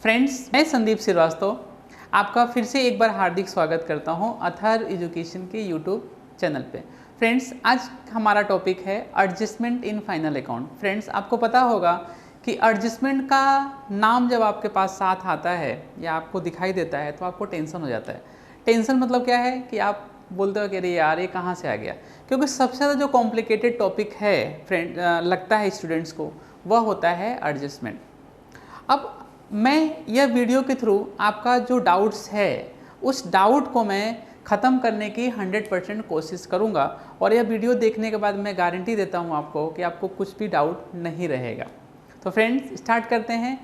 Friends, मैं संदीप श्रीवास्तव आपका फिर से एक बार हार्दिक स्वागत करता हूं अथर एजुकेशन के यूट्यूब चैनल पे। फ्रेंड्स, आज हमारा टॉपिक है adjustment in final account. Friends, आपको पता होगा कि एडजस्टमेंट का नाम जब आपके पास साथ आता है या आपको दिखाई देता है तो आपको टेंशन हो जाता है। टेंशन मतलब क्या है कि आप बोलते हो कि अरे यार ये कहाँ से आ गया, क्योंकि सबसे ज़्यादा जो कॉम्प्लिकेटेड टॉपिक है फ्रेंड लगता है स्टूडेंट्स को, वह होता है एडजस्टमेंट। अब मैं यह वीडियो के थ्रू आपका जो डाउट्स है उस डाउट को मैं ख़त्म करने की 100% कोशिश करूंगा, और यह वीडियो देखने के बाद मैं गारंटी देता हूं आपको कि आपको कुछ भी डाउट नहीं रहेगा। तो फ्रेंड्स, स्टार्ट करते हैं।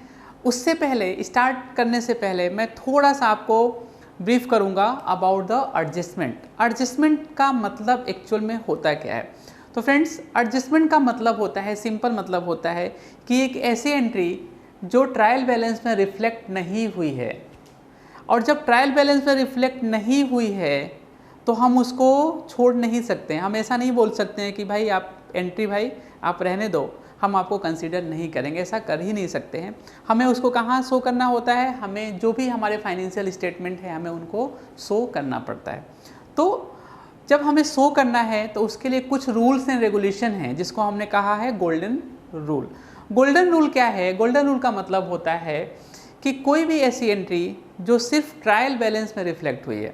उससे पहले, स्टार्ट करने से पहले मैं थोड़ा सा आपको ब्रीफ करूंगा अबाउट द एडजस्टमेंट। एडजस्टमेंट का मतलब एक्चुअल में होता क्या है। तो फ्रेंड्स, एडजस्टमेंट का मतलब होता है, सिंपल मतलब होता है कि एक ऐसी एंट्री जो ट्रायल बैलेंस में रिफ्लेक्ट नहीं हुई है, और जब ट्रायल बैलेंस में रिफ्लेक्ट नहीं हुई है तो हम उसको छोड़ नहीं सकते। हम ऐसा नहीं बोल सकते हैं कि भाई आप एंट्री भाई आप रहने दो, हम आपको कंसीडर नहीं करेंगे, ऐसा कर ही नहीं सकते हैं। हमें उसको कहाँ शो करना होता है, हमें जो भी हमारे फाइनेंशियल स्टेटमेंट है हमें उनको शो करना पड़ता है। तो जब हमें शो करना है तो उसके लिए कुछ रूल्स एंड रेगुलेशन हैं जिसको हमने कहा है गोल्डन रूल। गोल्डन रूल क्या है? गोल्डन रूल का मतलब होता है कि कोई भी ऐसी एंट्री जो सिर्फ ट्रायल बैलेंस में रिफ्लेक्ट हुई है,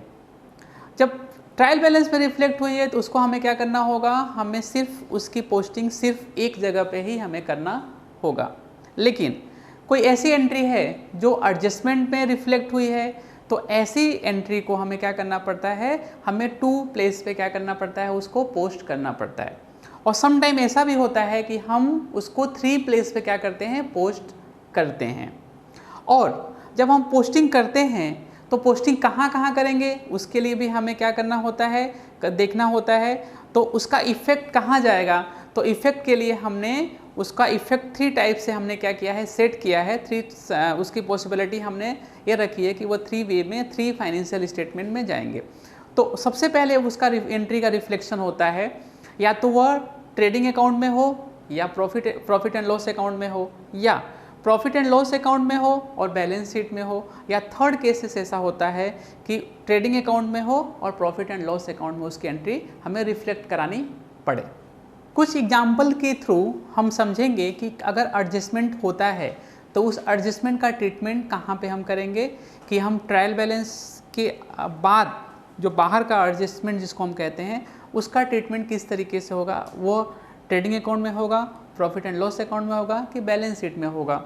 जब ट्रायल बैलेंस में रिफ्लेक्ट हुई है तो उसको हमें क्या करना होगा, हमें सिर्फ उसकी पोस्टिंग सिर्फ एक जगह पे ही हमें करना होगा। लेकिन कोई ऐसी एंट्री है जो एडजस्टमेंट में रिफ्लेक्ट हुई है तो ऐसी एंट्री को हमें क्या करना पड़ता है, हमें 2 प्लेस पे क्या करना पड़ता है, उसको पोस्ट करना पड़ता है। और सम टाइम ऐसा भी होता है कि हम उसको 3 प्लेस पे क्या करते हैं, पोस्ट करते हैं। और जब हम पोस्टिंग करते हैं तो पोस्टिंग कहाँ कहाँ करेंगे उसके लिए भी हमें क्या करना होता है, देखना होता है। तो उसका इफ़ेक्ट कहाँ जाएगा, तो इफ़ेक्ट के लिए हमने उसका इफ़ेक्ट 3 टाइप से हमने क्या किया है, सेट किया है। 3 उसकी पॉसिबिलिटी हमने ये रखी है कि वो 3 वे में 3 फाइनेंशियल स्टेटमेंट में जाएंगे। तो सबसे पहले उसका एंट्री का रिफ्लेक्शन होता है, या तो वह ट्रेडिंग अकाउंट में हो, या प्रॉफिट एंड लॉस अकाउंट में हो, या प्रॉफिट एंड लॉस अकाउंट में हो और बैलेंस शीट में हो, या थर्ड केसेस ऐसा होता है कि ट्रेडिंग अकाउंट में हो और प्रॉफिट एंड लॉस अकाउंट में उसकी एंट्री हमें रिफ्लेक्ट करानी पड़े। कुछ एग्जाम्पल के थ्रू हम समझेंगे कि अगर एडजस्टमेंट होता है तो उस एडजस्टमेंट का ट्रीटमेंट कहाँ पे हम करेंगे, कि हम ट्रायल बैलेंस के बाद जो बाहर का एडजस्टमेंट जिसको हम कहते हैं उसका ट्रीटमेंट किस तरीके से होगा, वो ट्रेडिंग अकाउंट में होगा, प्रॉफिट एंड लॉस अकाउंट में होगा कि बैलेंस शीट में होगा,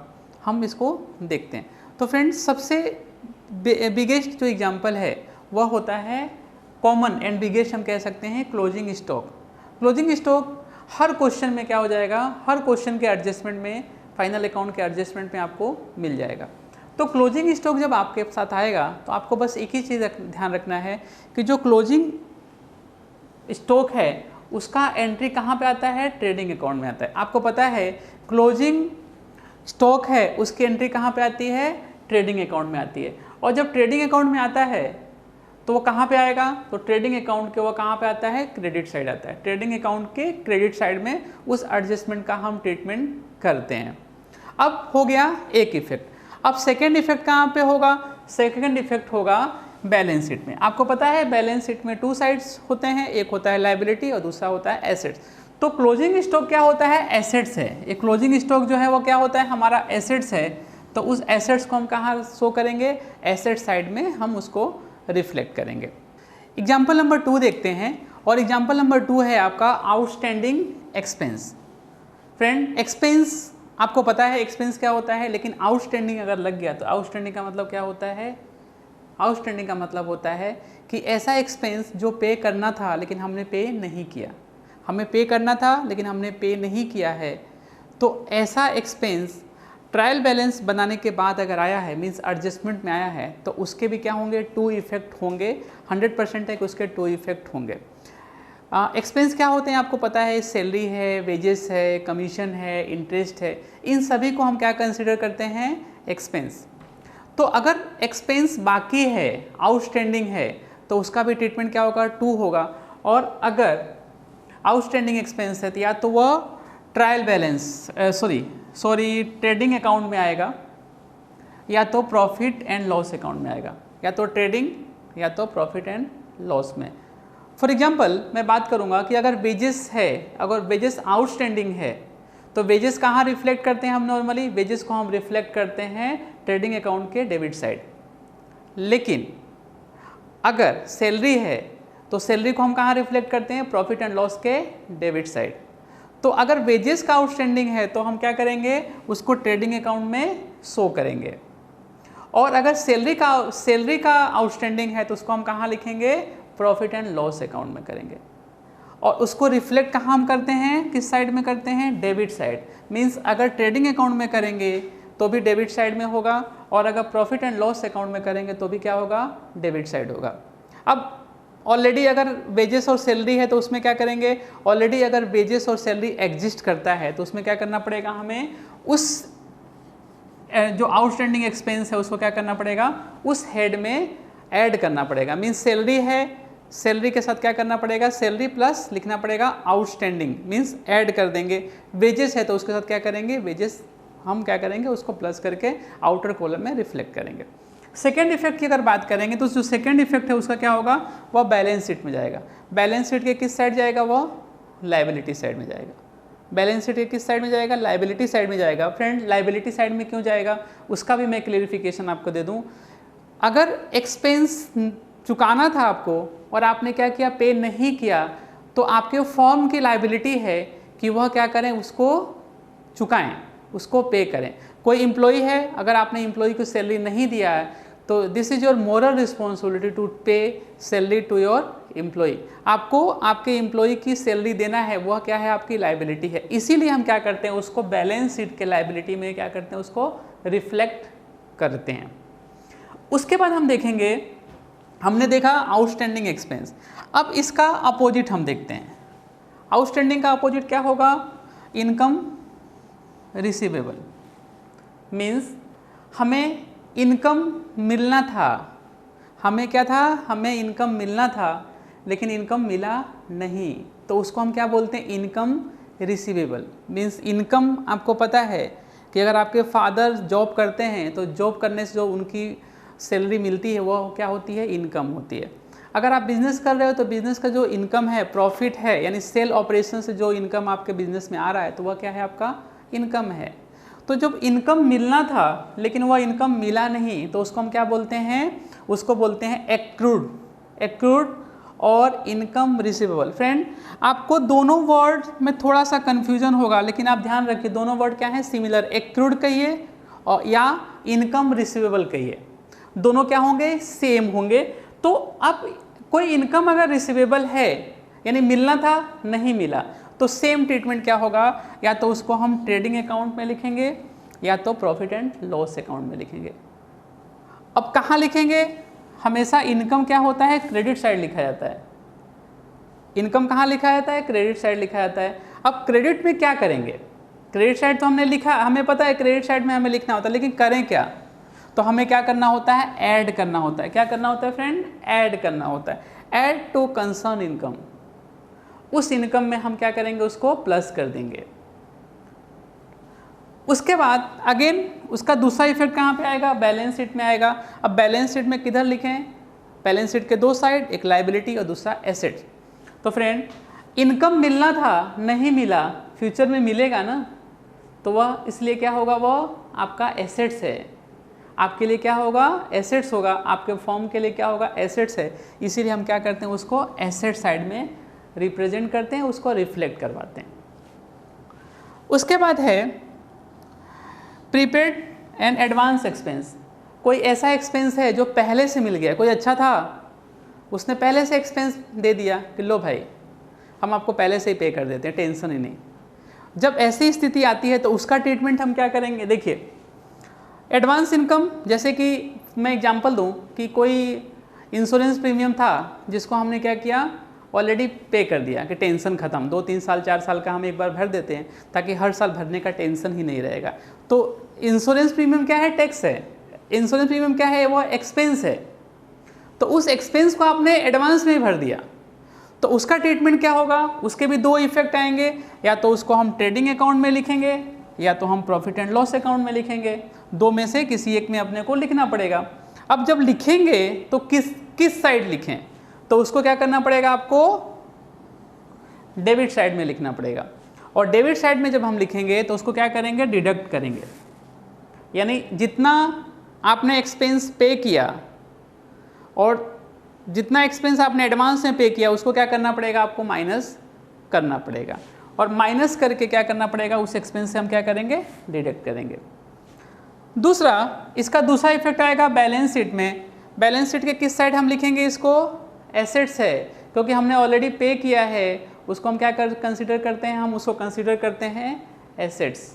हम इसको देखते हैं। तो फ्रेंड्स, सबसे बिगेस्ट जो एग्जांपल है वह होता है, कॉमन एंड बिगेस्ट हम कह सकते हैं, क्लोजिंग स्टॉक। क्लोजिंग स्टॉक हर क्वेश्चन में क्या हो जाएगा, हर क्वेश्चन के एडजस्टमेंट में, फाइनल अकाउंट के एडजस्टमेंट में आपको मिल जाएगा। तो क्लोजिंग स्टॉक जब आपके साथ आएगा तो आपको बस एक ही चीज़ ध्यान रखना है कि जो क्लोजिंग स्टॉक है उसका एंट्री कहाँ पे आता है, ट्रेडिंग अकाउंट में आता है। आपको पता है क्लोजिंग स्टॉक है उसकी एंट्री कहाँ पे आती है, ट्रेडिंग अकाउंट में आती है। और जब ट्रेडिंग अकाउंट में आता है तो वो कहाँ पे आएगा, तो ट्रेडिंग अकाउंट के वो कहाँ पे आता है, क्रेडिट साइड आता है। ट्रेडिंग अकाउंट के क्रेडिट साइड में उस एडजस्टमेंट का हम ट्रीटमेंट करते हैं। अब हो गया एक इफेक्ट। अब सेकेंड इफेक्ट कहाँ पे होगा, सेकेंड इफेक्ट होगा बैलेंस शीट में। आपको पता है बैलेंस शीट में 2 साइड्स होते हैं, एक होता है लायबिलिटी और दूसरा होता है एसेट्स। तो क्लोजिंग स्टॉक क्या होता है, एसेट्स है। एक क्लोजिंग स्टॉक जो है वो क्या होता है, हमारा एसेट्स है। तो उस एसेट्स को हम कहाँ शो करेंगे, एसेट साइड में हम उसको रिफ्लेक्ट करेंगे। एग्जाम्पल नंबर 2 देखते हैं, और एग्जाम्पल नंबर 2 है आपका आउटस्टैंडिंग एक्सपेंस। फ्रेंड, एक्सपेंस आपको पता है एक्सपेंस क्या होता है, लेकिन आउटस्टैंडिंग अगर लग गया तो आउटस्टैंडिंग का मतलब क्या होता है, आउटस्टैंडिंग का मतलब होता है कि ऐसा एक्सपेंस जो पे करना था लेकिन हमने पे नहीं किया, हमें पे करना था लेकिन हमने पे नहीं किया है। तो ऐसा एक्सपेंस ट्रायल बैलेंस बनाने के बाद अगर आया है, मींस एडजस्टमेंट में आया है, तो उसके भी क्या होंगे, 2 इफेक्ट होंगे। 100% है कि उसके 2 इफेक्ट होंगे। एक्सपेंस क्या होते हैं आपको पता है, सैलरी है, वेजेस है, कमीशन है, इंटरेस्ट है, इन सभी को हम क्या कंसिडर करते हैं, एक्सपेंस। तो अगर एक्सपेंस बाकी है, आउटस्टैंडिंग है, तो उसका भी ट्रीटमेंट क्या होगा, 2 होगा। और अगर आउटस्टैंडिंग एक्सपेंस है तो या तो वह ट्रायल बैलेंस ट्रेडिंग अकाउंट में आएगा, या तो प्रॉफिट एंड लॉस अकाउंट में आएगा, या तो ट्रेडिंग या तो प्रॉफिट एंड लॉस में। फॉर एग्जांपल मैं बात करूंगा कि अगर वेजेस है, अगर वेजेस आउटस्टैंडिंग है तो वेजेस कहाँ रिफ्लेक्ट करते हैं हम नॉर्मली, वेजेस को हम रिफ्लेक्ट करते हैं ट्रेडिंग अकाउंट के डेबिट साइड। लेकिन अगर सैलरी है तो सैलरी को हम कहाँ रिफ्लेक्ट करते हैं, प्रॉफिट एंड लॉस के डेबिट साइड। तो अगर वेजेस का आउटस्टैंडिंग है तो हम क्या करेंगे, उसको ट्रेडिंग अकाउंट में शो करेंगे, और अगर सैलरी का आउटस्टैंडिंग है तो उसको हम कहाँ लिखेंगे, प्रॉफिट एंड लॉस अकाउंट में करेंगे। और उसको रिफ्लेक्ट कहाँ हम करते हैं, किस साइड में करते हैं, डेबिट साइड। मीन्स अगर ट्रेडिंग अकाउंट में करेंगे तो भी डेबिट साइड में होगा, और अगर प्रॉफिट एंड लॉस अकाउंट में करेंगे तो भी क्या होगा, डेबिट साइड होगा। अब ऑलरेडी अगर वेजेस और सैलरी है तो उसमें क्या करेंगे, ऑलरेडी अगर वेजेस और सैलरी एग्जिस्ट करता है तो उसमें क्या करना पड़ेगा, हमें उस जो आउटस्टैंडिंग एक्सपेंस है उसको क्या करना पड़ेगा, उस हेड में ऐड करना पड़ेगा। मीन्स सैलरी है, सैलरी के साथ क्या करना पड़ेगा, सैलरी प्लस लिखना पड़ेगा आउटस्टैंडिंग, मीन्स ऐड कर देंगे। वेजेस है तो उसके साथ क्या करेंगे, वेजेस हम क्या करेंगे, उसको प्लस करके आउटर कॉलम में रिफ्लेक्ट करेंगे। सेकेंड इफेक्ट की अगर बात करेंगे तो जो सेकेंड इफेक्ट है उसका क्या होगा, वह बैलेंस शीट में जाएगा। बैलेंस शीट के किस साइड जाएगा, वह लाइबिलिटी साइड में जाएगा। बैलेंस शीट के किस साइड में जाएगा, लाइबिलिटी साइड में जाएगा। फ्रेंड लाइबिलिटी साइड में क्यों जाएगा, उसका भी मैं क्लेरिफिकेशन आपको दे दूं। अगर एक्सपेंस चुकाना था आपको और आपने क्या किया, पे नहीं किया, तो आपके फॉर्म की लाइबिलिटी है कि वह क्या करें, उसको चुकाएं, उसको पे करें। कोई एम्प्लॉई है, अगर आपने एम्प्लॉई को सैलरी नहीं दिया है तो this is your moral responsibility to pay salary to your employee. आपको आपके एम्प्लॉई की सैलरी देना है, वह क्या है, आपकी लाइबिलिटी है। इसीलिए हम क्या करते हैं, उसको बैलेंस शीट के लाइबिलिटी में क्या करते हैं, उसको रिफ्लेक्ट करते हैं। उसके बाद हम देखेंगे, हमने देखा आउटस्टैंडिंग एक्सपेंस। अब इसका अपोजिट हम देखते हैं। आउटस्टैंडिंग का अपोजिट क्या होगा, इनकम रिसीवेबल। मीन्स हमें इनकम मिलना था, हमें क्या था, हमें इनकम मिलना था लेकिन इनकम मिला नहीं, तो उसको हम क्या बोलते हैं, इनकम रिसीवेबल। मीन्स इनकम, आपको पता है कि अगर आपके फादर जॉब करते हैं तो जॉब करने से जो उनकी सैलरी मिलती है वो क्या होती है, इनकम होती है। अगर आप बिजनेस कर रहे हो तो बिजनेस का जो इनकम है, प्रॉफिट है, यानी सेल ऑपरेशन से जो इनकम आपके बिजनेस में आ रहा है तो वह क्या है, आपका इनकम है। तो जब इनकम मिलना था लेकिन वह इनकम मिला नहीं तो उसको हम क्या बोलते हैं, उसको बोलते हैं एक्रूड। एक्रूड और इनकम रिसीवेबल। फ्रेंड आपको दोनों वर्ड में थोड़ा सा कन्फ्यूजन होगा, लेकिन आप ध्यान रखिए दोनों वर्ड क्या है, सिमिलर। एक्रूड कहिए और या इनकम रिसीवेबल कहिए, दोनों क्या होंगे, सेम होंगे। तो अब कोई इनकम अगर रिसीवेबल है यानी मिलना था नहीं मिला, तो सेम ट्रीटमेंट क्या होगा, या तो उसको हम ट्रेडिंग अकाउंट में लिखेंगे या तो प्रॉफिट एंड लॉस अकाउंट में लिखेंगे। अब कहाँ लिखेंगे, हमेशा इनकम क्या होता है, क्रेडिट साइड लिखा जाता है। इनकम कहाँ लिखा जाता है, क्रेडिट साइड लिखा जाता है। अब क्रेडिट में क्या करेंगे, क्रेडिट साइड तो हमने लिखा, हमें पता है क्रेडिट साइड में हमें लिखना होता है, लेकिन करें क्या, तो हमें क्या करना होता है, ऐड करना होता है। क्या करना होता है फ्रेंड, ऐड करना होता है। ऐड टू कंसर्न इनकम, उस इनकम में हम क्या करेंगे, उसको प्लस कर देंगे। उसके बाद अगेन उसका दूसरा इफेक्ट कहाँ पे आएगा, बैलेंस शीट में आएगा। अब बैलेंस शीट में किधर लिखें, बैलेंस शीट के दो साइड, एक लायबिलिटी और दूसरा एसेट। तो फ्रेंड इनकम मिलना था नहीं मिला, फ्यूचर में मिलेगा ना, तो वह इसलिए क्या होगा, वह आपका एसेट्स है। आपके लिए क्या होगा, एसेट्स होगा। आपके फॉर्म के लिए क्या होगा, एसेट्स है। इसीलिए हम क्या करते हैं, उसको एसेट साइड में रिप्रेजेंट करते हैं, उसको रिफ्लेक्ट करवाते हैं। उसके बाद है प्रीपेड एंड एडवांस एक्सपेंस। कोई ऐसा एक्सपेंस है जो पहले से मिल गया, कोई अच्छा था उसने पहले से एक्सपेंस दे दिया कि लो भाई हम आपको पहले से ही पे कर देते हैं, टेंशन ही नहीं। जब ऐसी स्थिति आती है तो उसका ट्रीटमेंट हम क्या करेंगे, देखिए एडवांस इनकम, जैसे कि मैं एग्जांपल दूं कि कोई इंश्योरेंस प्रीमियम था जिसको हमने क्या किया, ऑलरेडी पे कर दिया कि टेंशन ख़त्म, 2-3 साल 4 साल का हम एक बार भर देते हैं ताकि हर साल भरने का टेंशन ही नहीं रहेगा। तो इंश्योरेंस प्रीमियम क्या है, टैक्स है। इंश्योरेंस प्रीमियम क्या है, वो एक्सपेंस है। तो उस एक्सपेंस को आपने एडवांस में भर दिया, तो उसका ट्रीटमेंट क्या होगा, उसके भी दो इफेक्ट आएंगे, या तो उसको हम ट्रेडिंग अकाउंट में लिखेंगे या तो हम प्रॉफिट एंड लॉस अकाउंट में लिखेंगे। दो में से किसी एक में अपने को लिखना पड़ेगा। अब जब लिखेंगे तो किस साइड लिखें, तो उसको क्या करना पड़ेगा, आपको डेबिट साइड में लिखना पड़ेगा। और डेबिट साइड में जब हम लिखेंगे तो उसको क्या करेंगे, डिडक्ट करेंगे। यानी जितना आपने एक्सपेंस पे किया और जितना एक्सपेंस आपने एडवांस में पे किया उसको क्या करना पड़ेगा, आपको माइनस करना पड़ेगा। और माइनस करके क्या करना पड़ेगा, उस एक्सपेंस से हम क्या करेंगे, डिडक्ट करेंगे। दूसरा, इसका दूसरा इफेक्ट आएगा बैलेंस शीट में। बैलेंस शीट के किस साइड हम लिखेंगे इसको, एसेट्स है, क्योंकि हमने ऑलरेडी पे किया है, उसको हम क्या कंसिडर करते हैं, हम उसको कंसिडर करते हैं एसेट्स।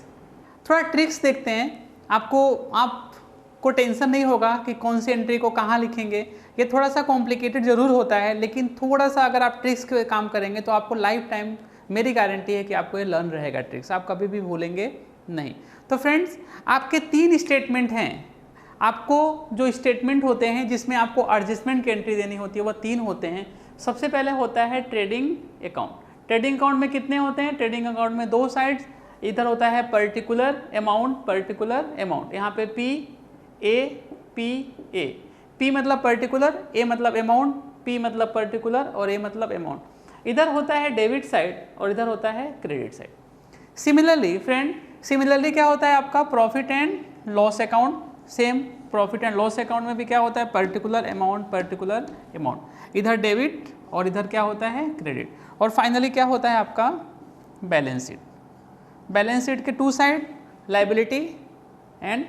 थोड़ा ट्रिक्स देखते हैं, आपको टेंशन नहीं होगा कि कौन सी एंट्री को कहाँ लिखेंगे। ये थोड़ा सा कॉम्प्लिकेटेड ज़रूर होता है, लेकिन थोड़ा सा अगर आप ट्रिक्स के काम करेंगे तो आपको लाइफ टाइम, मेरी गारंटी है कि आपको ये लर्न रहेगा ट्रिक्स, आप कभी भी भूलेंगे नहीं। तो फ्रेंड्स, आपके 3 स्टेटमेंट हैं। आपको जो स्टेटमेंट होते हैं जिसमें आपको एडजस्टमेंट की एंट्री देनी होती है वो 3 होते हैं। सबसे पहले होता है ट्रेडिंग अकाउंट। ट्रेडिंग अकाउंट में कितने होते हैं, ट्रेडिंग अकाउंट में 2 साइड्स, इधर होता है पर्टिकुलर अमाउंट, यहाँ पे P मतलब पर्टिकुलर, A मतलब अमाउंट, P मतलब पर्टिकुलर और A मतलब अमाउंट। इधर होता है डेबिट साइड और इधर होता है क्रेडिट साइड। सिमिलरली क्या होता है आपका profit and loss account. Same profit and loss account में भी क्या होता है, पर्टिकुलर अमाउंट, इधर डेबिट और इधर क्या होता है, क्रेडिट। और फाइनली क्या होता है आपका बैलेंस शीट। बैलेंस शीट के 2 साइड, लायबिलिटी एंड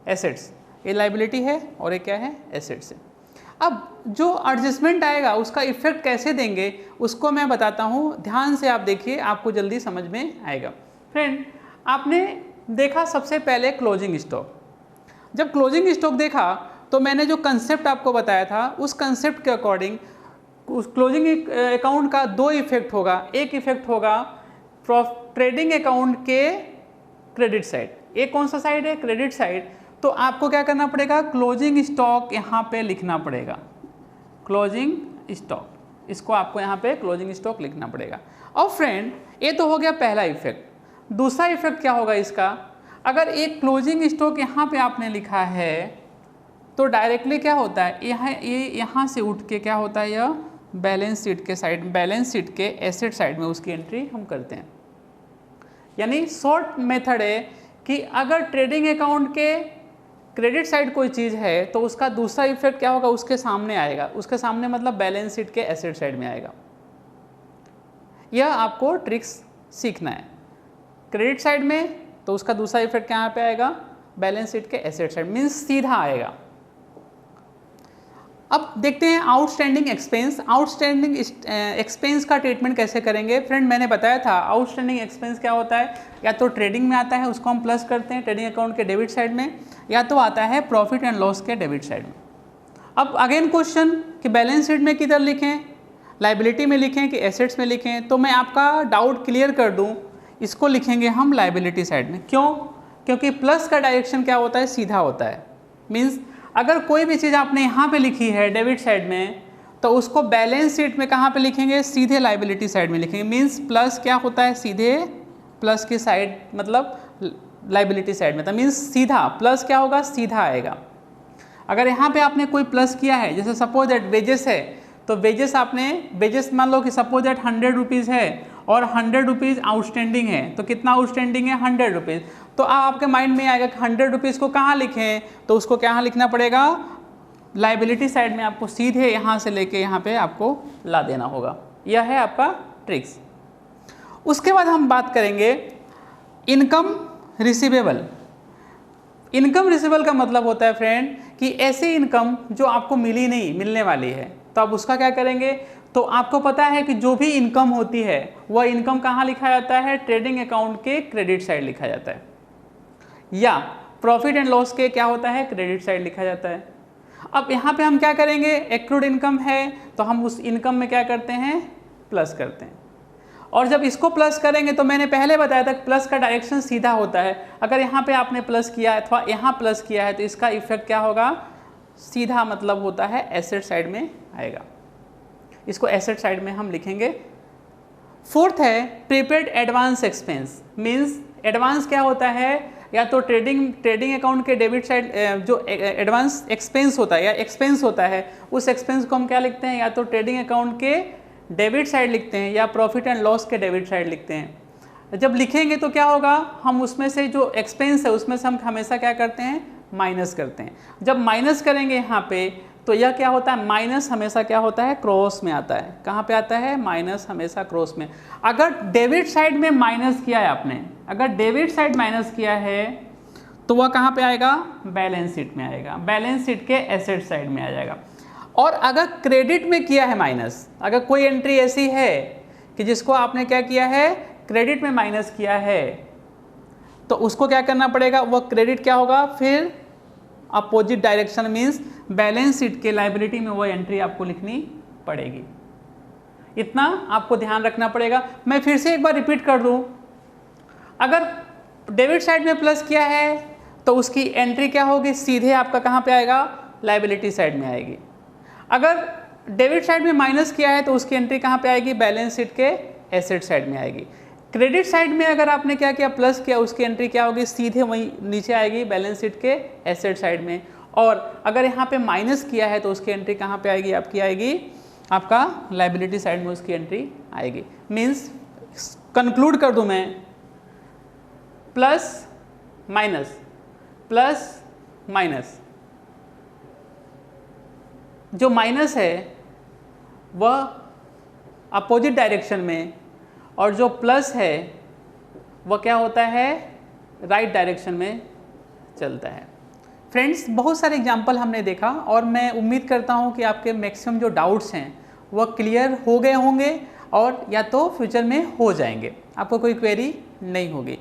एसेट्स। ये लायबिलिटी है और ये क्या है, एसेट्स है। अब जो एडजस्टमेंट आएगा उसका इफेक्ट कैसे देंगे उसको मैं बताता हूँ, ध्यान से आप देखिए, आपको जल्दी समझ में आएगा। फ्रेंड, आपने देखा सबसे पहले क्लोजिंग स्टॉक। जब क्लोजिंग स्टॉक देखा तो मैंने जो कंसेप्ट आपको बताया था उस कंसेप्ट के अकॉर्डिंग उस क्लोजिंग अकाउंट का 2 इफेक्ट होगा। एक इफेक्ट होगा ट्रेडिंग अकाउंट के क्रेडिट साइड। एक कौन सा साइड है, क्रेडिट साइड। तो आपको क्या करना पड़ेगा, क्लोजिंग स्टॉक यहाँ पे लिखना पड़ेगा, क्लोजिंग स्टॉक, इसको आपको यहाँ पे क्लोजिंग स्टॉक लिखना पड़ेगा। और फ्रेंड, ये तो हो गया पहला इफेक्ट। दूसरा इफेक्ट क्या होगा इसका, अगर एक क्लोजिंग स्टॉक यहाँ पे आपने लिखा है तो डायरेक्टली क्या होता है, यहाँ से उठ के क्या होता है, यह बैलेंस शीट के साइड, बैलेंस शीट के एसेट साइड में उसकी एंट्री हम करते हैं। यानी शॉर्ट मेथड है कि अगर ट्रेडिंग अकाउंट के क्रेडिट साइड कोई चीज़ है तो उसका दूसरा इफेक्ट क्या होगा, उसके सामने आएगा। उसके सामने मतलब बैलेंस शीट के एसेट साइड में आएगा। यह आपको ट्रिक्स सीखना है। क्रेडिट साइड में तो उसका दूसरा इफेक्ट कहाँ पे आएगा, बैलेंस शीट के एसेट साइड, मीन्स सीधा आएगा। अब देखते हैं आउटस्टैंडिंग एक्सपेंस। आउटस्टैंडिंग एक्सपेंस का ट्रीटमेंट कैसे करेंगे। फ्रेंड, मैंने बताया था आउटस्टैंडिंग एक्सपेंस क्या होता है, या तो ट्रेडिंग में आता है उसको हम प्लस करते हैं ट्रेडिंग अकाउंट के डेबिट साइड में, या तो आता है प्रॉफिट एंड लॉस के डेबिट साइड में। अब अगेन क्वेश्चन कि बैलेंस शीट में किधर लिखें, लायबिलिटी में लिखें कि एसेट्स में लिखें। तो मैं आपका डाउट क्लियर कर दूँ, इसको लिखेंगे हम लायबिलिटी साइड में। क्यों, क्योंकि प्लस का डायरेक्शन क्या होता है, सीधा होता है। मीन्स अगर कोई भी चीज़ आपने यहाँ पे लिखी है डेबिट साइड में तो उसको बैलेंस शीट में कहाँ पे लिखेंगे, सीधे लायबिलिटी साइड में लिखेंगे। मीन्स प्लस क्या होता है, सीधे प्लस की साइड, मतलब लायबिलिटी साइड में था। मीन्स सीधा प्लस क्या होगा, सीधा आएगा। अगर यहाँ पे आपने कोई प्लस किया है, जैसे सपोज दैट वेजेस है, तो वेजेस मान लो कि सपोज दैट 100 रुपीज़ है और 100 रुपीज़ आउटस्टैंडिंग है। तो कितना आउटस्टैंडिंग है, 100 रुपीज़। तो आपके माइंड में आएगा कि 100 रुपीज़ को कहाँ लिखें, तो उसको कहाँ लिखना पड़ेगा, लायबिलिटी साइड में। आपको सीधे यहाँ से लेके यहाँ पे आपको ला देना होगा। यह है आपका ट्रिक्स। उसके बाद हम बात करेंगे इनकम रिसीवेबल। इनकम रिसीवेबल का मतलब होता है फ्रेंड कि ऐसी इनकम जो आपको मिली नहीं, मिलने वाली है। तो आप उसका क्या करेंगे, तो आपको पता है कि जो भी इनकम होती है वह इनकम कहाँ लिखा जाता है, ट्रेडिंग अकाउंट के क्रेडिट साइड लिखा जाता है, या प्रॉफिट एंड लॉस के क्या होता है, क्रेडिट साइड लिखा जाता है। अब यहाँ पे हम क्या करेंगे, एक्रूड इनकम है तो हम उस इनकम में क्या करते हैं, प्लस करते हैं। और जब इसको प्लस करेंगे तो मैंने पहले बताया था प्लस का डायरेक्शन सीधा होता है। अगर यहाँ पे आपने प्लस किया है अथवा यहाँ प्लस किया है तो इसका इफेक्ट क्या होगा, सीधा मतलब होता है एसेट साइड में आएगा। इसको एसेट साइड में हम लिखेंगे। फोर्थ है prepaid advance expense. Means advance क्या होता है, या तो ट्रेडिंग अकाउंट के डेबिट साइड जो एडवांस एक्सपेंस होता है या एक्सपेंस होता है, उस एक्सपेंस को हम क्या लिखते हैं, या तो ट्रेडिंग अकाउंट के डेबिट साइड लिखते हैं या प्रॉफिट एंड लॉस के डेबिट साइड लिखते हैं। जब लिखेंगे तो क्या होगा, हम उसमें से जो एक्सपेंस है उसमें से हम हमेशा क्या करते हैं, माइनस करते हैं। जब माइनस करेंगे यहाँ पे तो यह क्या होता है, माइनस हमेशा क्या होता है, क्रॉस में आता है। कहाँ पे आता है, माइनस हमेशा क्रॉस में। अगर डेबिट साइड में माइनस किया है आपने, अगर डेबिट साइड माइनस किया है तो वह कहाँ पे आएगा, बैलेंस शीट में आएगा, बैलेंस शीट के एसेट साइड में आ जाएगा। और अगर क्रेडिट में किया है माइनस, अगर कोई एंट्री ऐसी है कि जिसको आपने क्या किया है, क्रेडिट में माइनस किया है, तो उसको क्या करना पड़ेगा, वह क्रेडिट क्या होगा, फिर opposite direction means balance sheet के लायबिलिटी में वो एंट्री आपको लिखनी पड़ेगी। इतना आपको ध्यान रखना पड़ेगा। मैं फिर से एक बार रिपीट कर दूं, अगर डेबिट साइड में प्लस किया है तो उसकी एंट्री क्या होगी, सीधे आपका कहाँ पे आएगा, लायबिलिटी साइड में आएगी। अगर डेबिट साइड में माइनस किया है तो उसकी एंट्री कहाँ पे आएगी, बैलेंस शीट के एसेट साइड में आएगी। क्रेडिट साइड में अगर आपने क्या किया, प्लस किया, उसकी एंट्री क्या होगी, सीधे वहीं नीचे आएगी, बैलेंस शीट के एसेट साइड में। और अगर यहाँ पे माइनस किया है तो उसकी एंट्री कहाँ पे आएगी, आपकी आएगी आपका लायबिलिटी साइड में, उसकी एंट्री आएगी। मीन्स कंक्लूड कर दूं मैं, प्लस माइनस प्लस माइनस, जो माइनस है वह अपोजिट डायरेक्शन में और जो प्लस है वह क्या होता है, राइट डायरेक्शन में चलता है। फ्रेंड्स, बहुत सारे एग्जाम्पल हमने देखा और मैं उम्मीद करता हूं कि आपके मैक्सिमम जो डाउट्स हैं वह क्लियर हो गए होंगे और या तो फ्यूचर में हो जाएंगे, आपको कोई क्वेरी नहीं होगी।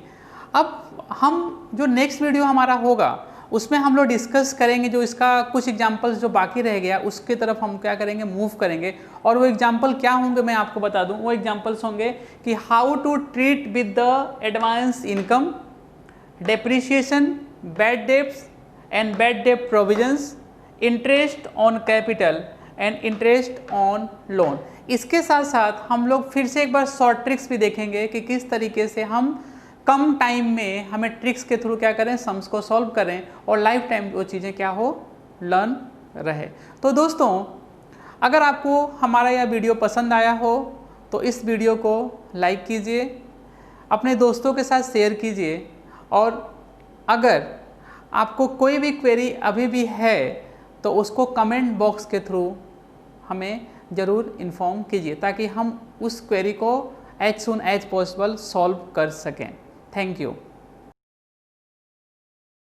अब हम जो नेक्स्ट वीडियो हमारा होगा उसमें हम लोग डिस्कस करेंगे जो इसका कुछ एग्जाम्पल्स जो बाकी रह गया उसके तरफ हम क्या करेंगे, मूव करेंगे। और वो एग्जाम्पल क्या होंगे मैं आपको बता दूं, वो एग्जाम्पल्स होंगे कि how to treat with the advance income, depreciation, bad debts and bad डेब्ट provisions, interest on capital and interest on loan. इसके साथ साथ हम लोग फिर से एक बार शॉर्ट ट्रिक्स भी देखेंगे कि किस तरीके से हम कम टाइम में हमें ट्रिक्स के थ्रू क्या करें, सम्स को सॉल्व करें और लाइफ टाइम वो चीज़ें क्या हो, लर्न रहे। तो दोस्तों, अगर आपको हमारा यह वीडियो पसंद आया हो तो इस वीडियो को लाइक कीजिए, अपने दोस्तों के साथ शेयर कीजिए और अगर आपको कोई भी क्वेरी अभी भी है तो उसको कमेंट बॉक्स के थ्रू हमें ज़रूर इन्फॉर्म कीजिए ताकि हम उस क्वेरी को as soon as possible solve कर सकें। Thank you.